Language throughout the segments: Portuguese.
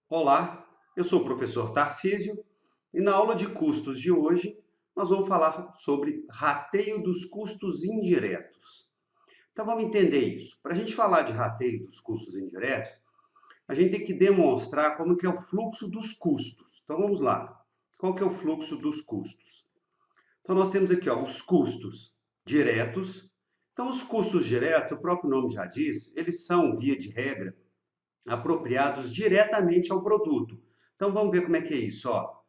Olá, eu sou o professor Tarcísio e na aula de custos de hoje nós vamos falar sobre rateio dos custos indiretos. Então vamos entender isso. Para a gente falar de rateio dos custos indiretos, a gente tem que demonstrar como que é o fluxo dos custos. Então vamos lá. Qual que é o fluxo dos custos? Então nós temos aqui os custos diretos. Então os custos diretos, o próprio nome já diz, eles são, via de regra, apropriados diretamente ao produto. Então vamos ver como é que é isso, ó.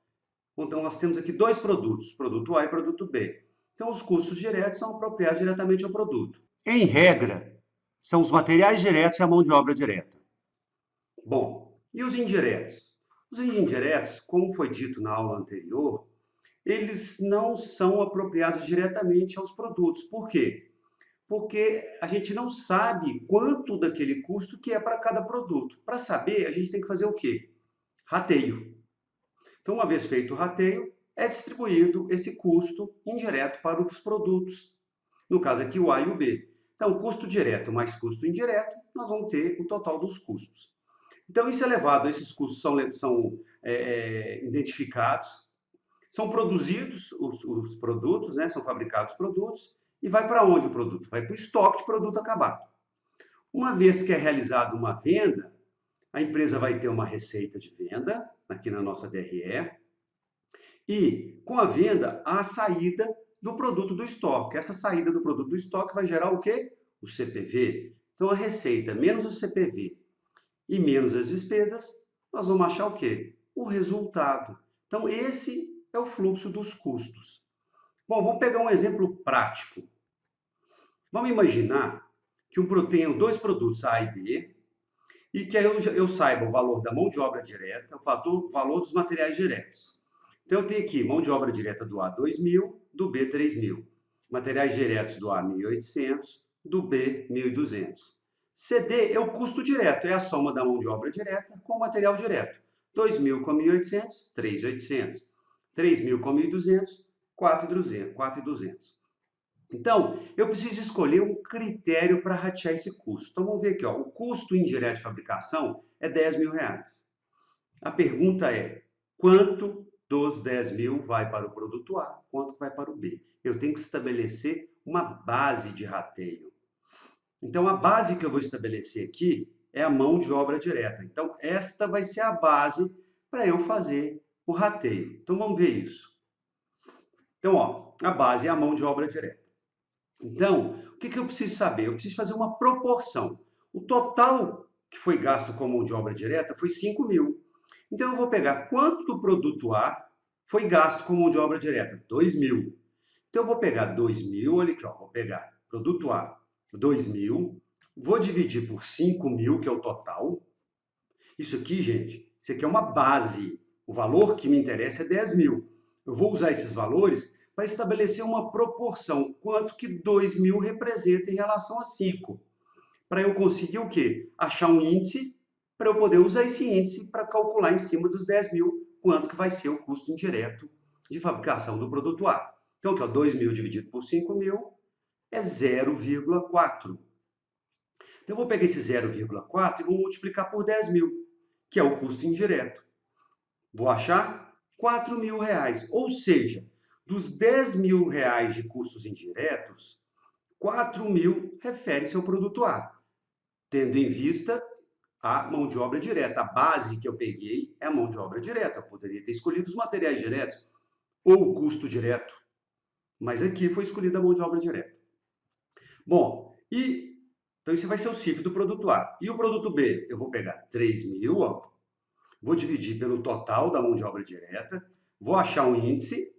Então nós temos aqui dois produtos, produto A e produto B. Então os custos diretos são apropriados diretamente ao produto. Em regra, são os materiais diretos e a mão de obra direta. Bom, e os indiretos? Os indiretos, como foi dito na aula anterior, eles não são apropriados diretamente aos produtos. Por quê? Porque a gente não sabe quanto daquele custo que é para cada produto. Para saber, a gente tem que fazer o quê? Rateio. Então, uma vez feito o rateio, é distribuído esse custo indireto para os produtos. No caso aqui, o A e o B. Então, custo direto mais custo indireto, nós vamos ter o total dos custos. Então, isso é levado, esses custos são identificados, são produzidos os produtos, né? São fabricados os produtos, e vai para onde o produto? Vai para o estoque de produto acabado. Uma vez que é realizada uma venda, a empresa vai ter uma receita de venda, aqui na nossa DRE, e com a venda, a saída do produto do estoque. Essa saída do produto do estoque vai gerar o quê? O CPV. Então, a receita menos o CPV e menos as despesas, nós vamos achar o quê? O resultado. Então, esse é o fluxo dos custos. Bom, vamos pegar um exemplo prático. Vamos imaginar que tenho dois produtos A e B, e que eu saiba o valor da mão de obra direta, o valor dos materiais diretos. Então, eu tenho aqui mão de obra direta do A 2.000, do B 3.000. Materiais diretos do A 1.800, do B 1.200. CD é o custo direto, é a soma da mão de obra direta com o material direto. 2.000 com 1.800, 3.800. 3.000 com 1.200, 4.200. Então, eu preciso escolher um critério para ratear esse custo. Então, vamos ver aqui, ó. O custo indireto de fabricação é R$ 10.000. A pergunta é, quanto dos 10.000 vai para o produto A, quanto vai para o B? Eu tenho que estabelecer uma base de rateio. Então, a base que eu vou estabelecer aqui é a mão de obra direta. Então, esta vai ser a base para eu fazer o rateio. Então, vamos ver isso. Então, ó, a base é a mão de obra direta. Então, o que eu preciso saber? Eu preciso fazer uma proporção. O total que foi gasto com mão de obra direta foi 5.000. Então, eu vou pegar quanto do produto A foi gasto com mão de obra direta? 2.000. Então, eu vou pegar 2.000, olha aqui, ó, vou pegar produto A, 2.000, vou dividir por 5.000, que é o total. Isso aqui, gente, isso aqui é uma base. O valor que me interessa é 10.000. Eu vou usar esses valores para estabelecer uma proporção, quanto que 2.000 representa em relação a 5. Para eu conseguir o quê? Achar um índice, para eu poder usar esse índice para calcular em cima dos 10.000 quanto que vai ser o custo indireto de fabricação do produto A. Então, aqui, ó, 2.000 dividido por 5.000 é 0,4. Então, eu vou pegar esse 0,4 e vou multiplicar por 10.000, que é o custo indireto. Vou achar R$ 4.000. Ou seja, dos R$ 10.000 de custos indiretos, 4.000 refere-se ao produto A, tendo em vista a mão de obra direta. A base que eu peguei é a mão de obra direta. Eu poderia ter escolhido os materiais diretos ou o custo direto, mas aqui foi escolhida a mão de obra direta. Bom, então esse vai ser o CIF do produto A. E o produto B? Eu vou pegar 3.000, ó, vou dividir pelo total da mão de obra direta, vou achar um índice,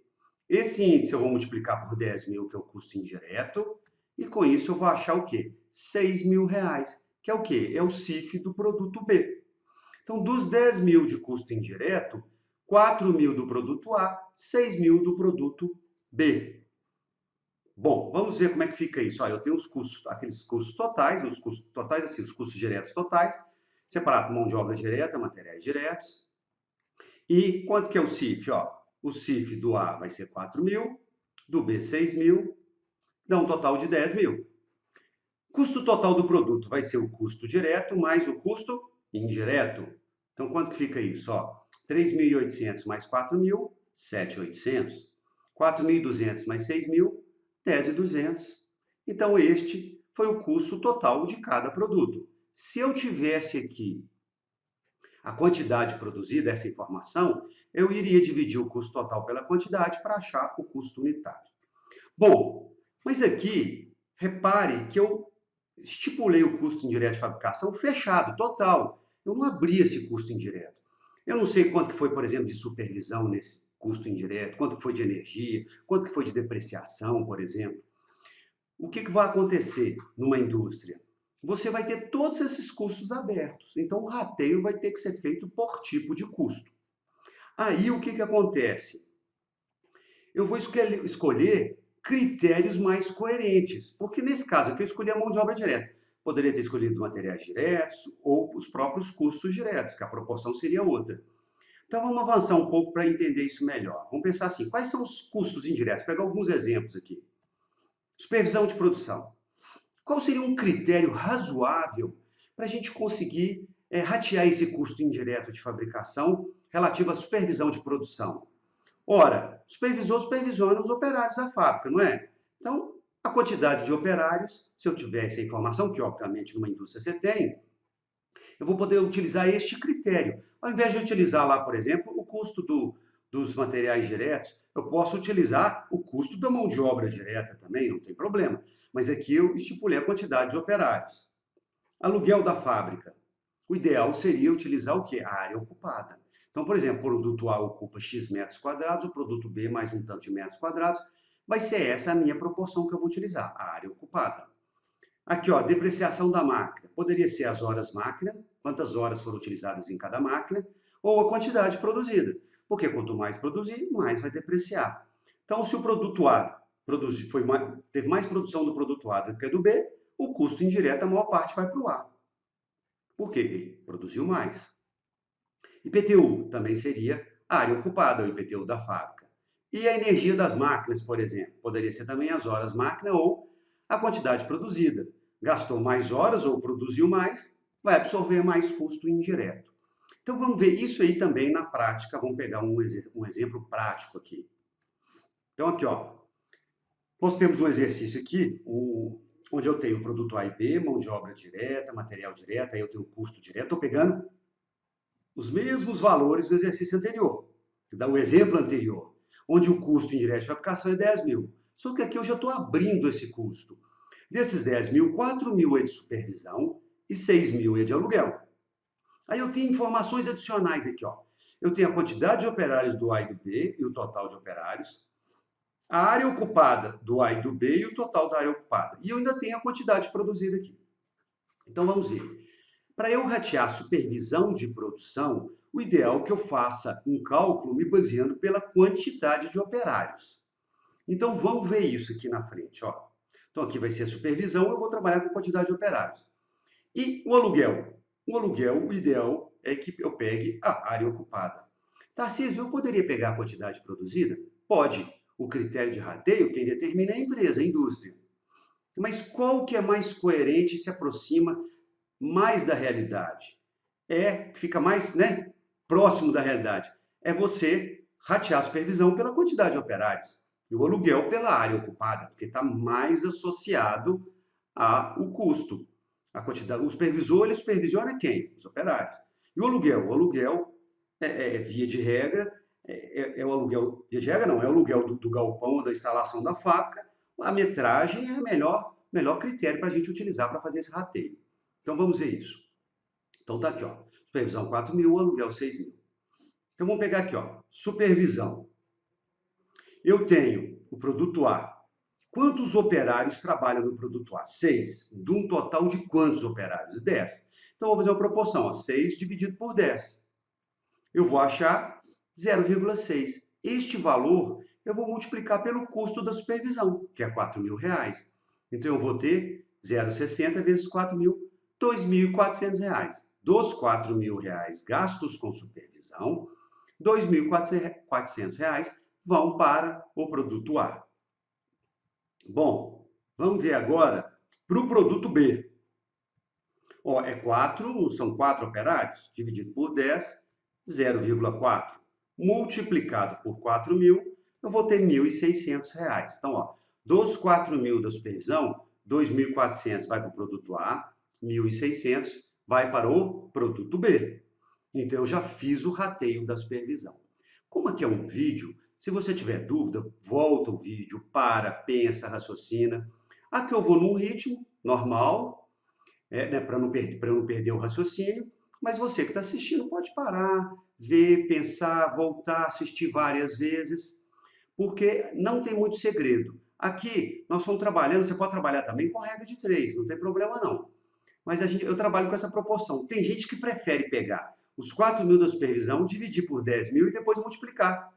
esse índice eu vou multiplicar por 10.000, que é o custo indireto, e com isso eu vou achar o quê? R$ 6.000, que é o quê? É o CIF do produto B. Então, dos 10.000 de custo indireto, 4.000 do produto A, 6.000 do produto B. Bom, vamos ver como é que fica isso. Olha, eu tenho os custos, aqueles custos totais, assim, os custos diretos totais, separado por mão de obra direta, materiais diretos. E quanto que é o CIF? Ó, o CIF do A vai ser 4.000, do B 6.000, dá um total de 10.000. Custo total do produto vai ser o custo direto mais o custo indireto. Então, quanto que fica isso? 3.800 mais 4.000, 7.800. 4.200 mais 6.000, 10.200. Então, este foi o custo total de cada produto. Se eu tivesse aqui a quantidade produzida, essa informação, eu iria dividir o custo total pela quantidade para achar o custo unitário. Bom, mas aqui, repare que eu estipulei o custo indireto de fabricação fechado, total. Eu não abri esse custo indireto. Eu não sei quanto que foi, por exemplo, de supervisão nesse custo indireto, quanto que foi de energia, quanto que foi de depreciação, por exemplo. O que vai acontecer numa indústria? Você vai ter todos esses custos abertos. Então, o rateio vai ter que ser feito por tipo de custo. Aí, o que acontece? Eu vou escolher critérios mais coerentes, porque nesse caso aqui eu escolhi a mão de obra direta. Poderia ter escolhido materiais diretos ou os próprios custos diretos, que a proporção seria outra. Então vamos avançar um pouco para entender isso melhor. Vamos pensar assim, quais são os custos indiretos? Vou pegar alguns exemplos aqui. Supervisão de produção. Qual seria um critério razoável para a gente conseguir ratear esse custo indireto de fabricação relativo à supervisão de produção? Ora, o supervisor supervisiona os operários da fábrica, não é? Então, a quantidade de operários, se eu tiver essa informação, que obviamente numa indústria você tem, eu vou poder utilizar este critério. Ao invés de utilizar lá, por exemplo, o custo dos materiais diretos, eu posso utilizar o custo da mão de obra direta também, não tem problema. Mas aqui eu estipulei a quantidade de operários. Aluguel da fábrica. O ideal seria utilizar o quê? A área ocupada. Então, por exemplo, o produto A ocupa X metros quadrados, o produto B mais um tanto de metros quadrados. Vai ser essa a minha proporção que eu vou utilizar, a área ocupada. Aqui, depreciação da máquina. Poderia ser as horas máquina, quantas horas foram utilizadas em cada máquina, ou a quantidade produzida. Porque quanto mais produzir, mais vai depreciar. Então, se o produto A teve mais produção do produto A do que do B, o custo indireto, a maior parte, vai para o A. Por quê? Ele produziu mais. IPTU também seria a área ocupada, o IPTU da fábrica. E a energia das máquinas, por exemplo, poderia ser também as horas máquina ou a quantidade produzida. Gastou mais horas ou produziu mais, vai absorver mais custo indireto. Então vamos ver isso aí também na prática. Vamos pegar um exemplo prático aqui. Então aqui, nós temos um exercício aqui, onde eu tenho o produto A e B, mão de obra direta, material direto, aí eu tenho o custo direto. Estou pegando os mesmos valores do exercício anterior, que dá o exemplo anterior, onde o custo indireto de fabricação é 10.000. Só que aqui eu já estou abrindo esse custo. Desses 10.000, 4.000 é de supervisão e 6.000 é de aluguel. Aí eu tenho informações adicionais aqui. Eu tenho a quantidade de operários do A e do B e o total de operários, a área ocupada do A e do B e o total da área ocupada. E eu ainda tenho a quantidade produzida aqui. Então vamos ver. Para eu ratear a supervisão de produção, o ideal é que eu faça um cálculo me baseando pela quantidade de operários. Então vamos ver isso aqui na frente. Então aqui vai ser a supervisão, eu vou trabalhar com quantidade de operários. E o aluguel? O aluguel, o ideal é que eu pegue a área ocupada. Tarcísio, eu poderia pegar a quantidade produzida? Pode. O critério de rateio, quem determina é a empresa, a indústria. Mas qual que é mais coerente e se aproxima mais da realidade? Fica mais próximo da realidade. É você ratear a supervisão pela quantidade de operários e o aluguel pela área ocupada, porque está mais associado ao custo. A quantidade, o supervisor, ele supervisiona quem? Os operários. E o aluguel? O aluguel via de regra, o aluguel, via de regra não, é o aluguel do galpão ou da instalação da fábrica. A metragem é o melhor critério para a gente utilizar para fazer esse rateio. Então vamos ver isso. Então tá aqui, supervisão 4.000, aluguel 6.000. Então vamos pegar aqui, supervisão. Eu tenho o produto A. Quantos operários trabalham no produto A? 6. De um total de quantos operários? 10. Então, vou fazer uma proporção, 6 dividido por 10. Eu vou achar 0,6. Este valor eu vou multiplicar pelo custo da supervisão, que é R$4.000. Então, eu vou ter 0,60 vezes 4.000, R$2.400. Dos R$4.000 gastos com supervisão, R$2.400 vão para o produto A. Bom, vamos ver agora para o produto B. Ó, são 4 operários, dividido por 10, 0,4. Multiplicado por 4.000, eu vou ter R$ 1.600. Então, ó, dos 4.000 da supervisão, 2.400 vai para o produto A, 1.600 vai para o produto B. Então, eu já fiz o rateio da supervisão. Como aqui é um vídeo, se você tiver dúvida, volta o vídeo, pensa, raciocina. Aqui eu vou num ritmo normal, né, para eu não perder o raciocínio, mas você que está assistindo pode parar, ver, pensar, voltar, assistir várias vezes, porque não tem muito segredo. Aqui nós estamos trabalhando, você pode trabalhar também com regra de 3, não tem problema não. Mas eu trabalho com essa proporção. Tem gente que prefere pegar os 4.000 da supervisão, dividir por 10.000 e depois multiplicar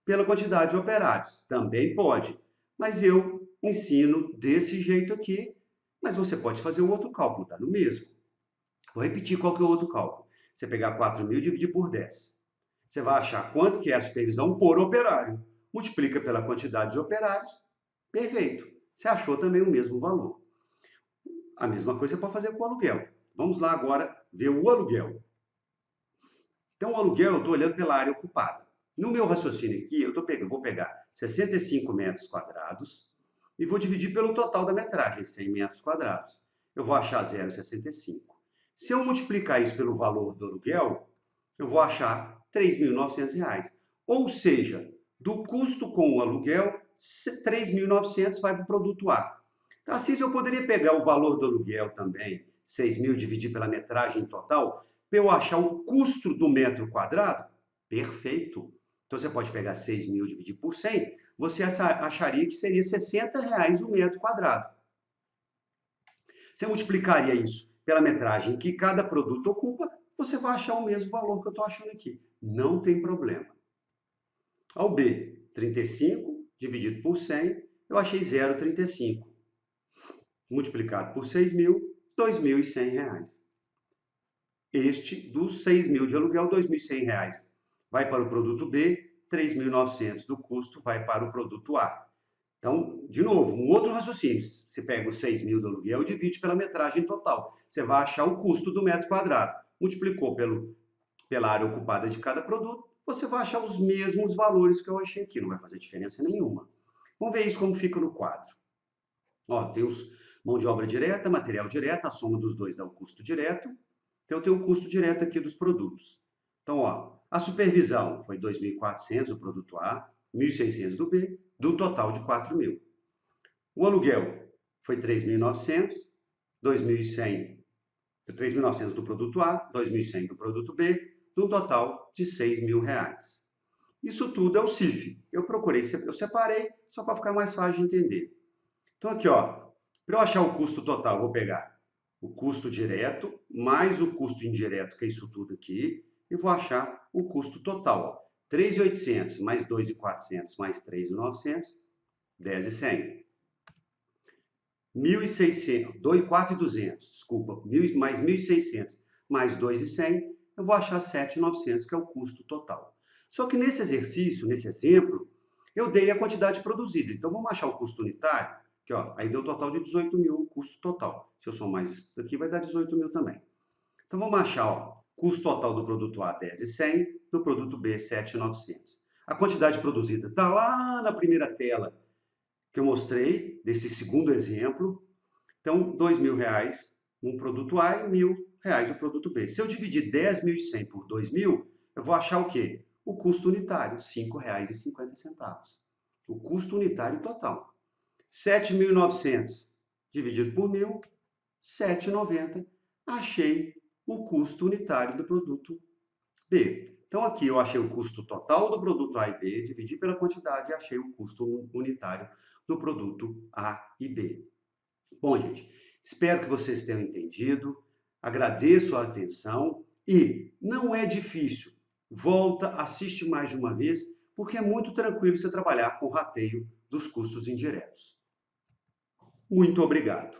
pela quantidade de operários. Também pode, mas eu ensino desse jeito aqui, mas você pode fazer o outro cálculo, tá no mesmo. Vou repetir qual que é o outro cálculo. Você pegar 4.000 e dividir por 10. Você vai achar quanto que é a supervisão por operário. Multiplica pela quantidade de operários. Perfeito. Você achou também o mesmo valor. A mesma coisa você pode fazer com o aluguel. Vamos lá agora ver o aluguel. Então, o aluguel, eu estou olhando pela área ocupada. No meu raciocínio aqui, vou pegar 65 metros quadrados e vou dividir pelo total da metragem, 100 metros quadrados. Eu vou achar 0,65. Se eu multiplicar isso pelo valor do aluguel, eu vou achar R$ 3.900. Ou seja, do custo com o aluguel, 3.900 vai para o produto A. Tarcísio, eu poderia pegar o valor do aluguel também, 6.000 dividir pela metragem total, para eu achar o custo do metro quadrado? Perfeito. Então você pode pegar 6.000 dividir por 100, você acharia que seria R$ 60 o metro quadrado. Você multiplicaria isso pela metragem que cada produto ocupa, você vai achar o mesmo valor que eu estou achando aqui. Não tem problema. Ao B, 35 dividido por 100, eu achei 0,35. Multiplicado por 6.000, R$ 2.100. Este dos 6.000 de aluguel, R$ 2.100. Vai para o produto B, 3.900 do custo vai para o produto A. Então, de novo, um outro raciocínio. Você pega os 6.000 do aluguel e divide pela metragem total. Você vai achar o custo do metro quadrado. Multiplicou pela área ocupada de cada produto, você vai achar os mesmos valores que eu achei aqui. Não vai fazer diferença nenhuma. Vamos ver isso como fica no quadro. Ó, tem os mão de obra direta, material direto, a soma dos dois dá o custo direto. Então, eu tenho o custo direto aqui dos produtos. Então, ó, a supervisão foi 2.400 do produto A, 1.600 do B, do total de 4.000. O aluguel foi 3.900, 3.900 do produto A, 2.100 do produto B, do total de R$ 6.000. Isso tudo é o CIF. Eu separei só para ficar mais fácil de entender. Então, aqui, ó, para eu achar o custo total, eu vou pegar o custo direto mais o custo indireto, que é isso tudo aqui, e vou achar o custo total. 3.800 mais 2.400 mais 3.900, 10.100. 4.200, desculpa, mais 1.600 mais 2.100, eu vou achar 7.900, que é o custo total. Só que nesse exercício, nesse exemplo, eu dei a quantidade produzida. Então, vamos achar o custo unitário, que ó, aí deu um total de 18.000 o custo total. Se eu somar isso aqui, vai dar 18.000 também. Então, vamos achar, ó, custo total do produto A, 10.100, do produto B, 7.900. A quantidade produzida está lá na primeira tela que eu mostrei, desse segundo exemplo. Então, R$ 2.000 no produto A e R$ 1.000 no produto B. Se eu dividir 10.100 por 2.000, eu vou achar o quê? O custo unitário, R$ 5,50. O custo unitário total. 7.900 dividido por 1.000, R$ 7,90. Achei o custo unitário do produto B. Então, aqui eu achei o custo total do produto A e B, dividi pela quantidade e achei o custo unitário do produto A e B. Bom, gente, espero que vocês tenham entendido. Agradeço a atenção e não é difícil. Volta, assiste mais de uma vez, porque é muito tranquilo você trabalhar com o rateio dos custos indiretos. Muito obrigado.